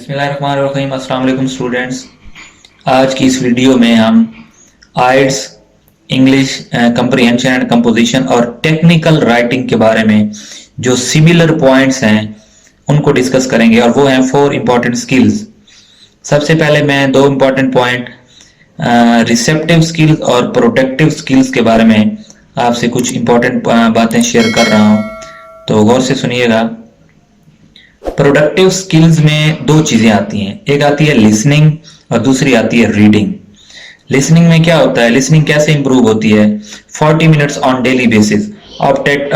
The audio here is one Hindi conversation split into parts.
बिस्मिल्लाहिर्रहमानिर्रहीम। अस्सलाम वालेकुम स्टूडेंट्स। आज की इस वीडियो में हम आइट्स इंग्लिश कंप्रीहेंशन एंड कंपोजिशन और टेक्निकल राइटिंग के बारे में जो सिमिलर पॉइंट्स हैं उनको डिस्कस करेंगे, और वो हैं 4 इंपॉर्टेंट स्किल्स। सबसे पहले मैं 2 इंपॉर्टेंट पॉइंट रिसेप्टिव स्किल्स और प्रोडक्टिव स्किल्स के बारे में आपसे कुछ इंपॉर्टेंट बातें शेयर कर रहा हूं, तो गौर से सुनिएगा। प्रोडक्टिव स्किल्स में 2 चीजें आती हैं, एक आती है लिसनिंग और दूसरी आती है रीडिंग। लिसनिंग में क्या होता है, लिसनिंग कैसे इंप्रूव होती है? 40 मिनट्स ऑन डेली बेसिस आप टेक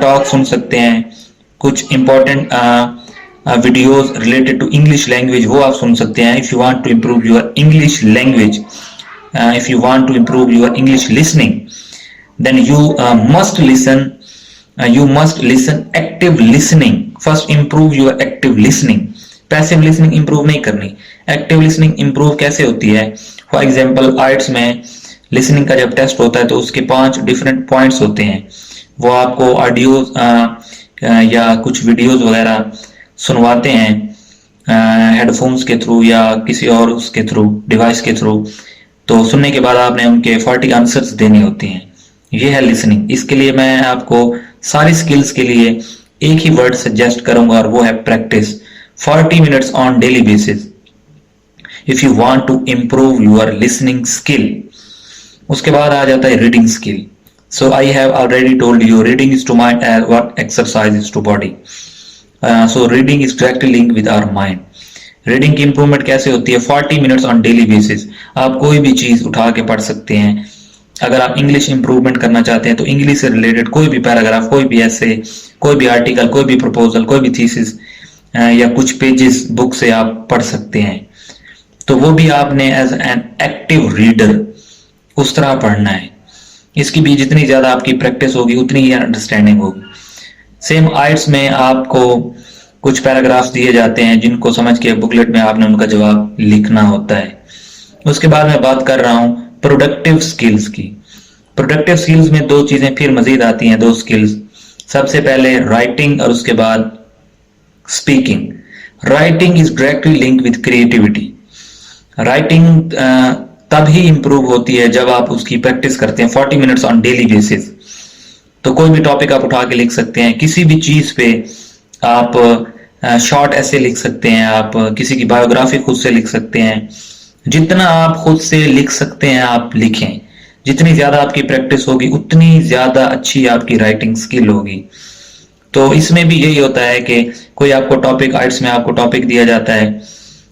टॉक सुन सकते हैं, कुछ important videos related to English language वो आप सुन सकते हैं। If you want to improve your English language, if you want to improve your English listening, then you must listen active listening. First improve your active listening. Passive listening improve नहीं करनी, active listening improve कैसे होती है? For example, IELTS में listening का जब टेस्ट होता है तो उसके 5 डिफरेंट पॉइंट्स होते हैं। वो आपको ऑडियो या कुछ वीडियोस वगैरह सुनवाते हैं हेडफोन्स के थ्रू या किसी और उसके थ्रू, डिवाइस के थ्रू। तो सुनने के बाद आपने उनके 40 आंसर्स देने होते हैं। ये है लिसनिंग। इसके लिए मैं आपको सारी स्किल्स के लिए एक ही वर्ड सजेस्ट करूंगा, और वो है practice. 40 minutes on daily basis if you want to improve your listening skill. उसके बाद आ जाता है reading skill. So I have already told you, reading is to mind as what exercise is to body. So reading is directly linked with our mind. Reading की इंप्रूवमेंट कैसे होती है? 40 मिनट्स ऑन डेली बेसिस आप कोई भी चीज उठा के पढ़ सकते हैं। अगर आप इंग्लिश इंप्रूवमेंट करना चाहते हैं तो इंग्लिश से रिलेटेड कोई भी पैराग्राफ, कोई भी ऐसे, कोई भी आर्टिकल, कोई भी प्रपोजल, कोई भी थीसिस या कुछ पेजेस बुक से आप पढ़ सकते हैं। तो वो भी आपने एज एन एक्टिव रीडर उस तरह पढ़ना है। इसकी भी जितनी ज्यादा आपकी प्रैक्टिस होगी उतनी ही अंडरस्टैंडिंग होगी। सेम आइट्स में आपको कुछ पैराग्राफ्स दिए जाते हैं जिनको समझ के बुकलेट में आपने उनका जवाब लिखना होता है। उसके बाद मैं बात कर रहा हूं प्रोडक्टिव स्किल्स की। प्रोडक्टिव स्किल्स में 2 चीजें फिर मजीद आती हैं, 2 स्किल्स। सबसे पहले राइटिंग और उसके बाद speaking. Writing is directly linked with creativity. Writing तब ही इंप्रूव होती है जब आप उसकी प्रैक्टिस करते हैं 40 मिनट्स ऑन डेली बेसिस। तो कोई भी टॉपिक आप उठा के लिख सकते हैं, किसी भी चीज पे आप शॉर्ट ऐसे लिख सकते हैं, आप किसी की बायोग्राफी खुद से लिख सकते हैं। जितना आप खुद से लिख सकते हैं आप लिखें। जितनी ज्यादा आपकी प्रैक्टिस होगी उतनी ज्यादा अच्छी आपकी राइटिंग स्किल होगी। तो इसमें भी यही होता है कि कोई आपको टॉपिक, आइट्स में आपको टॉपिक दिया जाता है,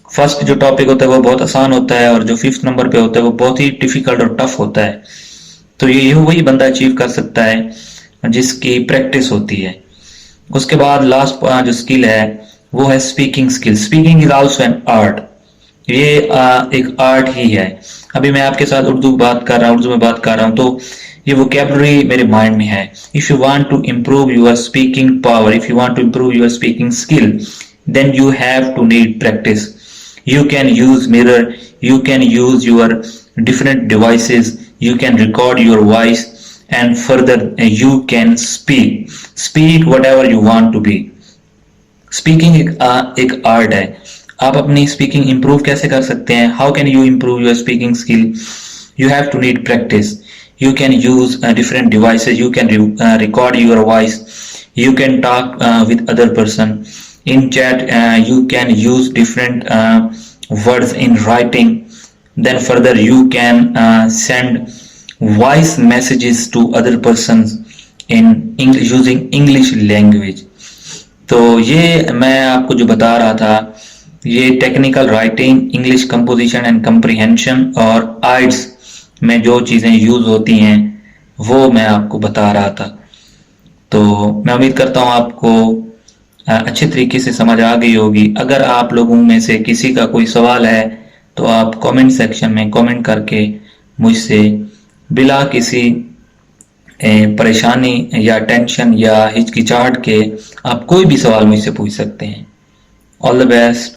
फर्स्ट जो टॉपिक होता है वो बहुत आसान होता है और जो 5th नंबर पे होता है वो बहुत ही डिफिकल्ट और टफ होता है। तो ये वही बंदा अचीव कर सकता है जिसकी प्रैक्टिस होती है। उसके बाद लास्ट जो स्किल है वो है speaking skill. Speaking is also an art. ये एक आर्ट ही है। अभी मैं आपके साथ उर्दू में बात कर रहा हूं तो ये वोकैबुलरी मेरे माइंड में है। If you want to improve your speaking power, if you want to improve your speaking skill, then you have to need practice. You can use mirror, you can use your different devices, you can record your voice, and further you can speak whatever you want to be. Speaking एक आर्ट है। आप अपनी स्पीकिंग इंप्रूव कैसे कर सकते हैं? How can you improve your speaking skill? You have to need practice. You can use different devices, you can record your voice, you can talk with other person. In chat you can use different words in writing. Then further you can send voice messages to other persons in English using English language. तो ये मैं आपको जो बता रहा था, ये technical writing, English composition and comprehension और आइट्स में जो चीजें यूज होती हैं वो मैं आपको बता रहा था। तो मैं उम्मीद करता हूँ आपको अच्छे तरीके से समझ आ गई होगी। अगर आप लोगों में से किसी का कोई सवाल है तो आप कमेंट सेक्शन में कमेंट करके मुझसे बिला किसी परेशानी या टेंशन या हिचकिचाहट के आप कोई भी सवाल मुझसे पूछ सकते हैं। All the best.